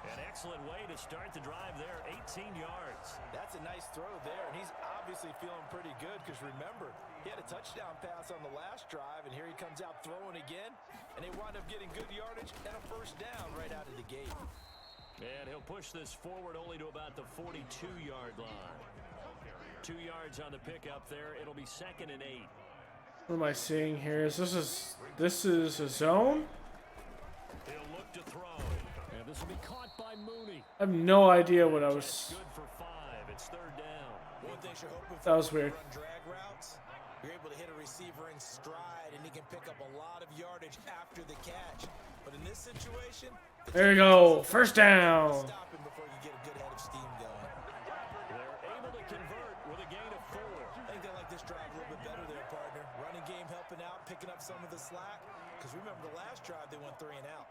An excellent way to start the drive there, 18 yards. That's a nice throw there, and he's obviously feeling pretty good because remember, he had a touchdown pass on the last drive, and here he comes out throwing again, and they wind up getting good yardage and a 1st down right out of the gate. And he'll push this forward only to about the 42-yard line. 2 yards on the pickup there. It'll be 2nd and 8. What am I seeing here? This is a zone? He'll look to throw. And this will be caught by Mooney. I have no idea what I was. Good for 5. It's 3rd down. One thing you're hoping for That was weird. on drag routes, you're able to hit a receiver in stride, and he can pick up a lot of yardage after the catch. But in this situation, There you go. 1st down. stop him before you get a good head of steam going. They're able to convert with a gain of 4. I think they like this drive a little bit better there, partner. Running game helping out, picking up some of the slack. Because remember, the last drive they went 3 and out.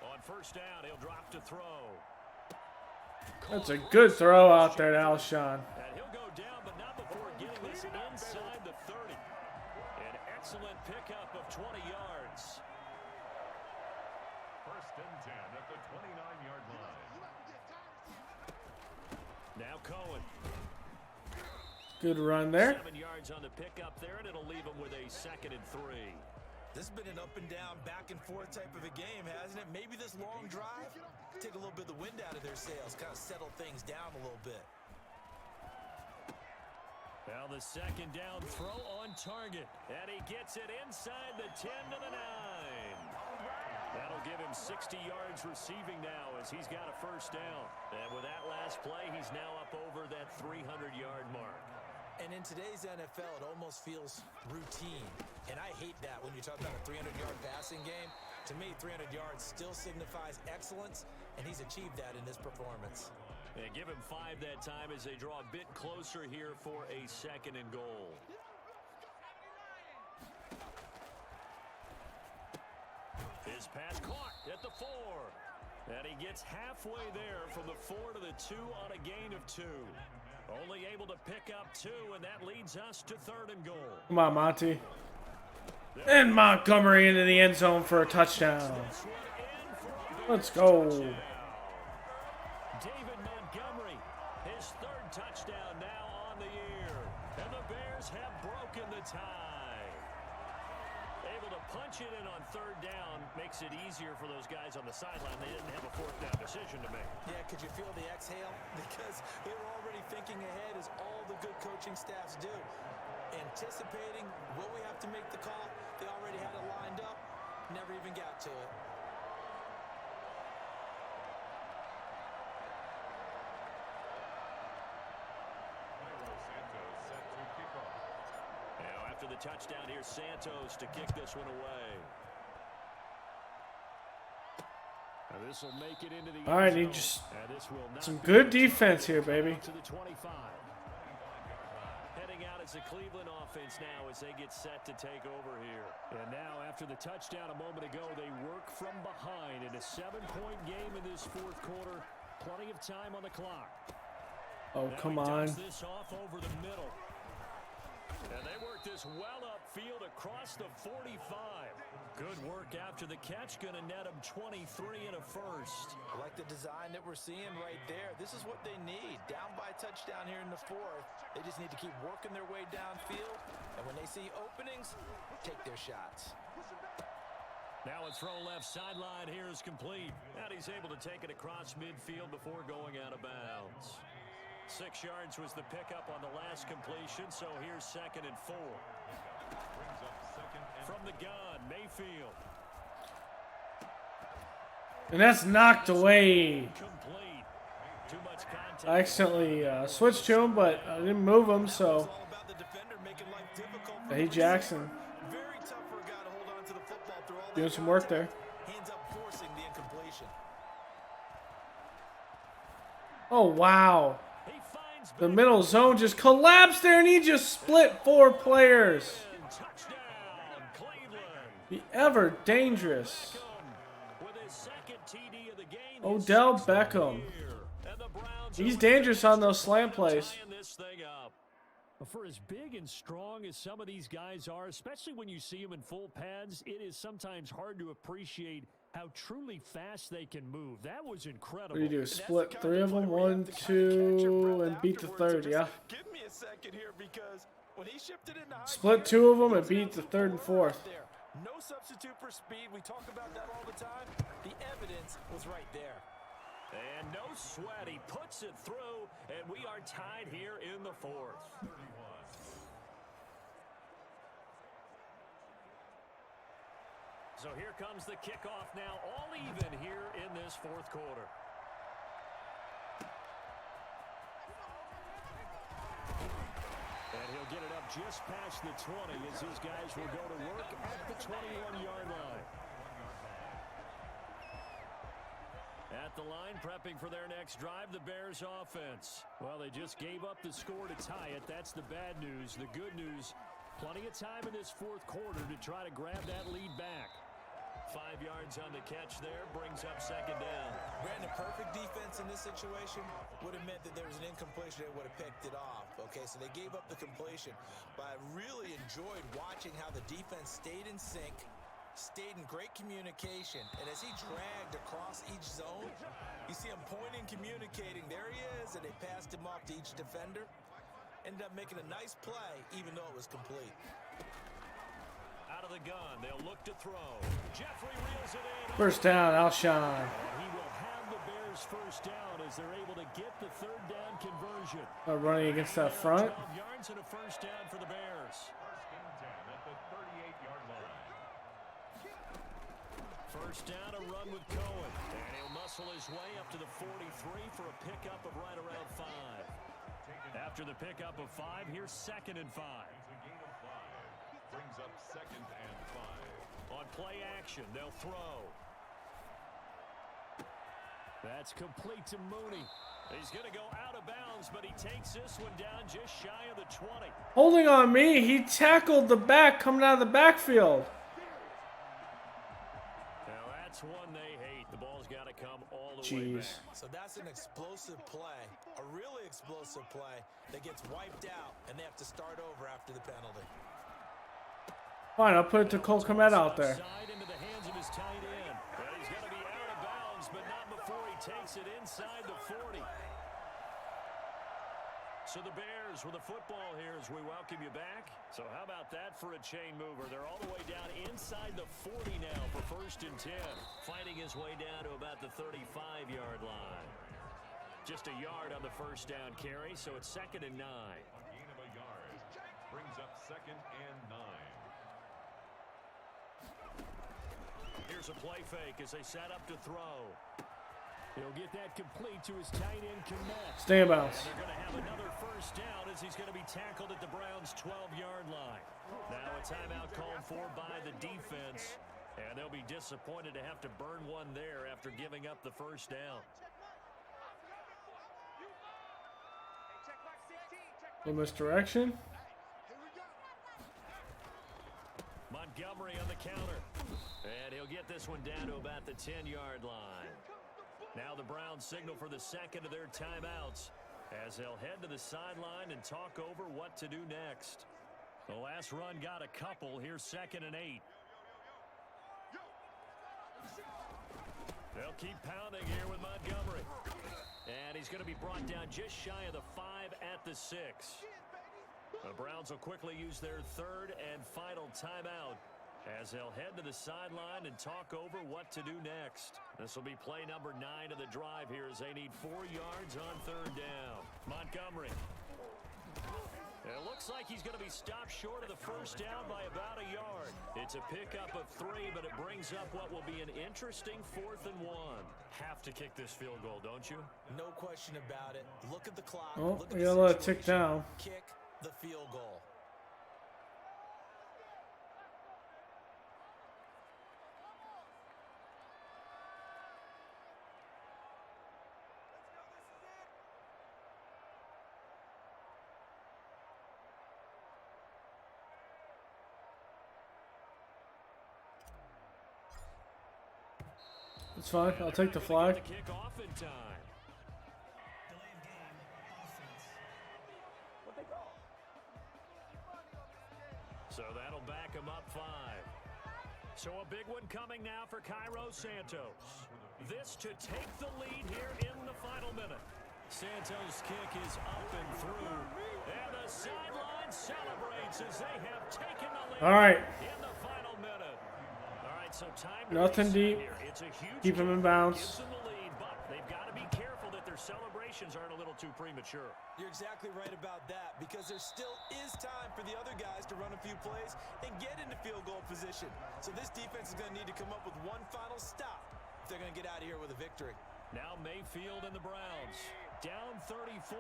On 1st down, he'll drop to throw. That's a good throw out there to Alshon. And he'll go down, but not before getting this inside the 30. An excellent pickup of 20 yards. 1st and 10 at the 29-yard line. Now Cohen. Good run there. 7 yards on the pickup there, and it'll leave him with a 2nd and 3. This has been an up and down, back and forth type of a game, hasn't it? Maybe this long drive take a little bit of the wind out of their sails, kind of settle things down a little bit. Now the 2nd down throw on target, and he gets it inside the 10 to the 9. That'll give him 60 yards receiving now as he's got a 1st down. And with that last play, he's now up over that 300-yard mark. And in today's NFL, it almost feels routine. And I hate that when you talk about a 300-yard passing game. To me, 300 yards still signifies excellence, and he's achieved that in this performance. And give him 5 that time as they draw a bit closer here for a 2nd and goal. His pass caught at the 4. And he gets halfway there from the 4 to the 2 on a gain of 2. Only able to pick up 2, and that leads us to 3rd and goal. Come on, Monty. And Montgomery into the end zone for a touchdown. Let's go. David Montgomery, his 3rd touchdown now on the year. And the Bears have broken the tie. Able to punch it in on 3rd down makes it easier for those guys on the sideline. They didn't have a 4th down decision to make. Yeah, could you feel the exhale? Because they were already thinking ahead, as all the good coaching staffs do. Anticipating, will we have to make the call? They already had it lined up, never even got to it. Now after the touchdown, here's Santos to kick this one away. Now this will make it into the All right, end he zone. just And this will not some be good defense here, baby. to the 25. Heading out as the Cleveland offense now as they get set to take over here. And now after the touchdown a moment ago, they work from behind in a 7-point game in this 4th quarter. Plenty of time on the clock. Oh, Now come he on. dumps this off over the middle. And they work this well upfield across the 45. Good work after the catch. Going to net them 23 and a 1st. I like the design that we're seeing right there. This is what they need. Down by a touchdown here in the 4th. They just need to keep working their way downfield. And when they see openings, take their shots. Now a throw left sideline here is complete. And he's able to take it across midfield before going out of bounds. 6 yards was the pickup on the last completion, so here's 2nd and 4. From the gun, Mayfield. And that's knocked away. Complete. Too much contact. I accidentally switched to him, but I didn't move him, so. It's all about the defender making life difficult Hey, Jackson. Very tough for a guy to hold on to the football through all Doing that some work there. contact. Hands up forcing the incompletion. Oh, wow. He finds The middle zone just collapsed there, and he just split 4 players. touchdown, Cleveland. The ever dangerous With his second TD of the game, Odell his sixth of the Beckham. year. And the Browns He's are dangerous on those slant plays. tying this thing up. For as big and strong as some of these guys are, especially when you see them in full pads, it is sometimes hard to appreciate how truly fast they can move. That was incredible. What do you do? Split 3 of them? 1, 2, and beat the third, yeah? Give me a second here because when he shifted into high Split 2 of them and beat the third and fourth. there. No substitute for speed. We talk about that all the time. The evidence was right there. And no sweat. He puts it through, and we are tied here in the fourth. So here comes the kickoff now, all even here in this fourth quarter. And he'll get it up just past the 20 as these guys will go to work at the 21-yard line. At the line, prepping for their next drive, the Bears offense. Well, they just gave up the score to tie it. That's the bad news. The good news, plenty of time in this fourth quarter to try to grab that lead back. 5 yards on the catch there, brings up second down. Brandon, perfect defense in this situation would have meant that there was an incompletion. They would have picked it off. Okay, so they gave up the completion. But I really enjoyed watching how the defense stayed in sync, stayed in great communication. And as he dragged across each zone, you see him pointing, communicating. There he is, and they passed him off to each defender. Ended up making a nice play, even though it was complete. Out of the gun, they'll look to throw. Jeffrey reels it in. First down, Alshon. And he will have the Bears first down as they're able to get the third down conversion. Running against that front. 12 yards and a first down for the Bears. First down, a run with Cohen. And he'll muscle his way up to the 43 for a pickup of right around 5. After the pickup of 5, here's 2nd and 5. Brings up 2nd and 5. On play action, they'll throw. That's complete to Mooney. He's going to go out of bounds, but he takes this one down just shy of the 20. Holding on me, he tackled the back coming out of the backfield. Now that's one they hate. The ball's got to come all the way back. So that's an explosive play, a really explosive play that gets wiped out, and they have to start over after the penalty. Fine, I'll put it to Cole Kmet out there. Side into the hands of his tight end. Well, he's going to be out of bounds, but not before he takes it inside the 40. So the Bears with the football here as we welcome you back. So how about that for a chain mover? They're all the way down inside the 40 now for 1st and 10. Fighting his way down to about the 35-yard line. Just a yard on the first down carry, so it's 2nd and 9. Gain of a yard. Brings up 2nd and 9. Here's a play fake as they set up to throw. He'll get that complete to his tight end, Kmet. Stay in bounds. And they're going to have another first down as he's going to be tackled at the Browns' 12-yard line. Now a timeout called for by the defense, and they'll be disappointed to have to burn one there after giving up the first down. Little misdirection. Montgomery on the counter. And he'll get this one down to about the 10-yard line. Now the Browns signal for the second of their timeouts as they'll head to the sideline and talk over what to do next. The last run got a couple. Here's 2nd and 8. They'll keep pounding here with Montgomery. And he's going to be brought down just shy of the 5 at the 6. The Browns will quickly use their third and final timeout as they'll head to the sideline and talk over what to do next. This will be play number 9 of the drive here as they need 4 yards on 3rd down. Montgomery. It looks like he's going to be stopped short of the first down by about a yard. It's a pickup of 3, but it brings up what will be an interesting 4th and 1. Have to kick this field goal, don't you? No question about it. Look at the clock. Oh, Look at we the gotta let it tick situation. down. Kick the field goal. It's fine. I'll take the flag. The kick off in time. So that'll back him up 5. So a big one coming now for Cairo Santos. This to take the lead here in the final minute. Santos' kick is up and through. And the sideline celebrates as they have taken the lead. All right. In the final minute. All right, so time to Nothing deep. here. It's a huge Keep him in kick. bounds. Gives them the lead, but they've got to be careful that their celebrations aren't a little too premature. You're exactly right about that, because there still is time for the other guys to run a few plays and get into field goal position. So this defense is going to need to come up with one final stop if they're going to get out of here with a victory. Now Mayfield and the Browns down 34-31,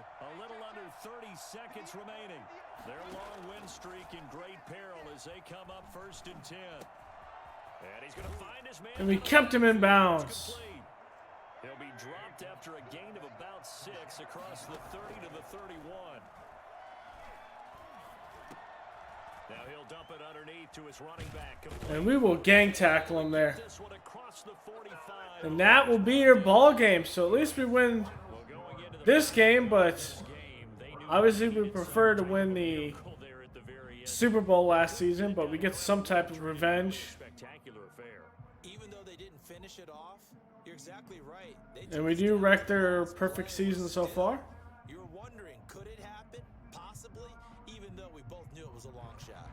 a little under 30 seconds remaining. Their long win streak in great peril as they come up 1st and 10. And he's going to find his man. And we kept him in bounds. He'll be dropped after a gain of about 6 across the 30 to the 31. Now he'll dump it underneath to his running back. And we will gang tackle him there. This one across the 45. And that will be your ball game. So at least we win this game, but obviously we prefer to win the Super Bowl last season, but we get some type of revenge. Spectacular affair. Even though they didn't finish it off, you're exactly right. And we do wreck their perfect season so far. You were wondering, could it happen? Possibly, even though we both knew it was a long shot.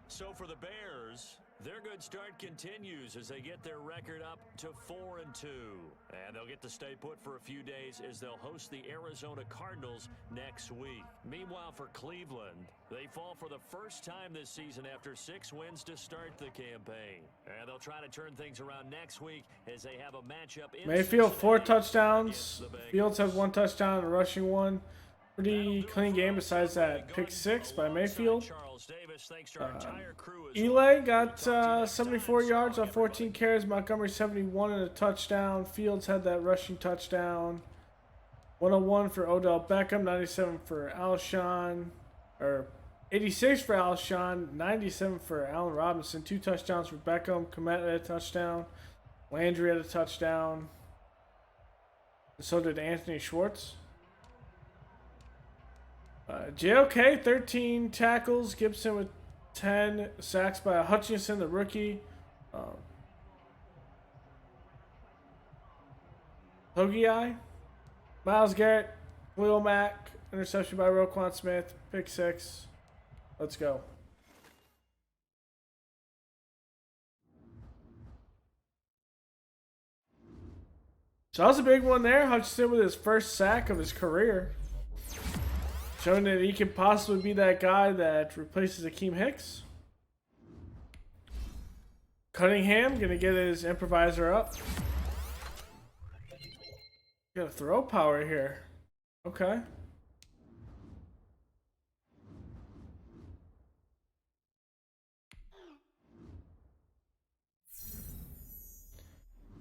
So for the Bears, their good start continues as they get their record up to 4-2. And they'll get to stay put for a few days as they'll host the Arizona Cardinals next week. Meanwhile, for Cleveland, they fall for the first time this season after 6 wins to start the campaign. And they'll try to turn things around next week as they have a matchup in Mayfield, 4 Cincinnati touchdowns. against the Bengals. Fields has 1 touchdown, a rushing one. Pretty clean game besides that pick 6 by Mayfield. Charles Davis, thanks to our entire crew as Eli got 74 yards on 14 carries. Montgomery 71 and a touchdown. Fields had that rushing touchdown. 101 for Odell Beckham, 97 for Alshon, or 86 for Alshon, 97 for Allen Robinson. 2 touchdowns for Beckham. Komet had a touchdown. Landry had a touchdown. And so did Anthony Schwartz. JOK, 13 tackles. Gibson with 10 sacks by Hutchinson, the rookie. Hoagie, Myles Garrett, Khalil Mack, interception by Roquan Smith, pick 6. Let's go. So that was a big one there. Hutchinson with his first sack of his career. Showing that he could possibly be that guy that replaces Akeem Hicks. Cunningham going to get his improviser up. Got a throw power here. Okay.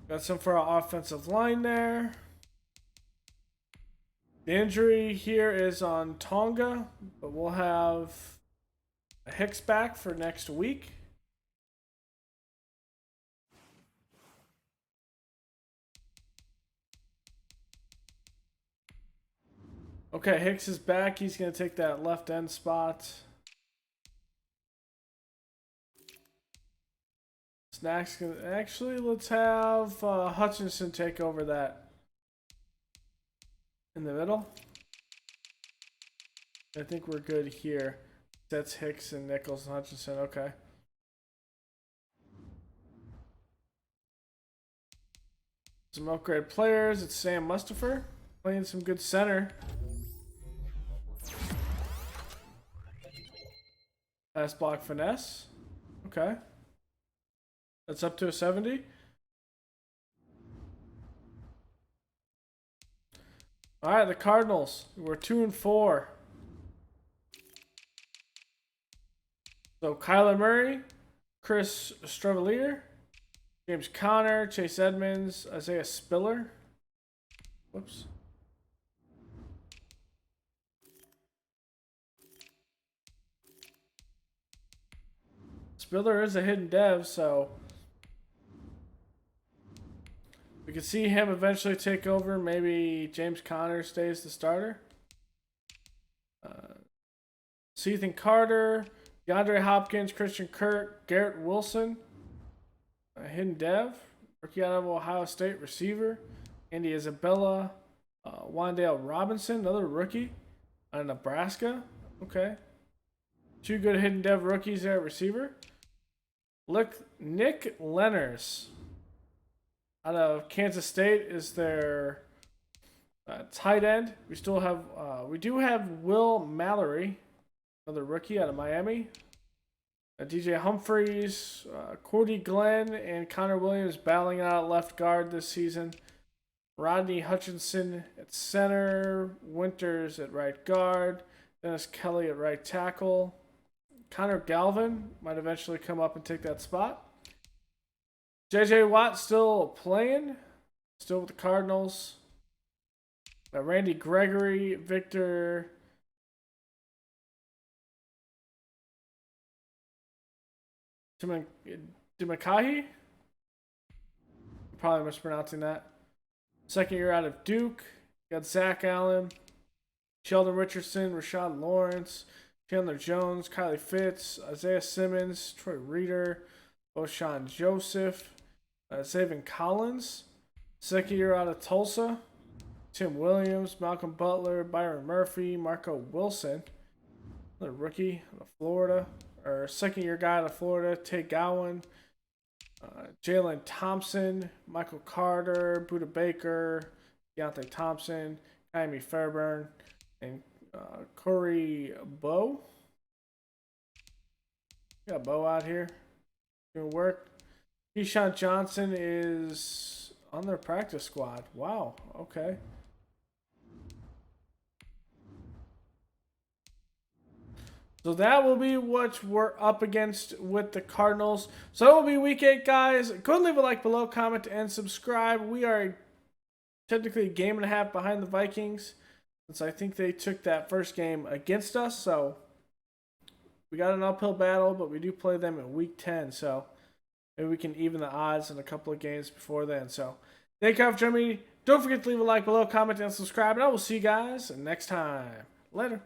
Got some for our offensive line there. The injury here is on Tonga, but we'll have a Hicks back for next week. Okay, Hicks is back. He's going to take that left end spot. Snacks gonna, actually, let's have Hutchinson take over that. In the middle. I think we're good here. That's Hicks and Nichols and Hutchinson. Okay. Some upgrade players. It's Sam Mustafer playing some good center. Pass block finesse. Okay. That's up to a 70. All right, the Cardinals. We're 2-4. So Kyler Murray, Chris Stravelier, James Conner, Chase Edmonds, Isaiah Spiller. Whoops. Spiller is a hidden dev, so could see him eventually take over. Maybe James Conner stays the starter. Ethan Carter, DeAndre Hopkins, Christian Kirk, Garrett Wilson, hidden dev, rookie out of Ohio State receiver, Andy Isabella, Wandale Robinson, another rookie out of Nebraska. Okay. 2 good hidden dev rookies there at receiver. Look, Nick Lenners out of Kansas State is their tight end. We still have, we do have Will Mallory, another rookie out of Miami. DJ Humphreys, Cordy Glenn, and Connor Williams battling out left guard this season. Rodney Hutchinson at center. Winters at right guard. Dennis Kelly at right tackle. Connor Galvin might eventually come up and take that spot. JJ Watt still playing. Still with the Cardinals. Randy Gregory, Victor Dimakahi. Probably mispronouncing that. Second year out of Duke. Got Zach Allen, Sheldon Richardson, Rashad Lawrence, Chandler Jones, Kylie Fitz, Isaiah Simmons, Troy Reader, O'Shawn Joseph, Zaven Collins. Second year out of Tulsa. Tim Williams, Malcolm Butler, Byron Murphy, Marco Wilson. Another rookie out of Florida. Or second year guy out of Florida, Tay Gowan, Jalen Thompson, Michael Carter, Buda Baker, Deontay Thompson, Jaime Fairburn, and Corey Bowe. Got Bowe out here doing work. Keyshawn Johnson is on their practice squad. Wow, okay. So that will be what we're up against with the Cardinals. So that will be week 8, guys. Go and leave a like below, comment, and subscribe. We are technically a game and a half behind the Vikings, since I think they took that first game against us. So we got an uphill battle, but we do play them in week 10. So maybe we can even the odds in a couple of games before then. So thank you for joining me. Don't forget to leave a like below, comment, and subscribe. And I will see you guys next time. Later.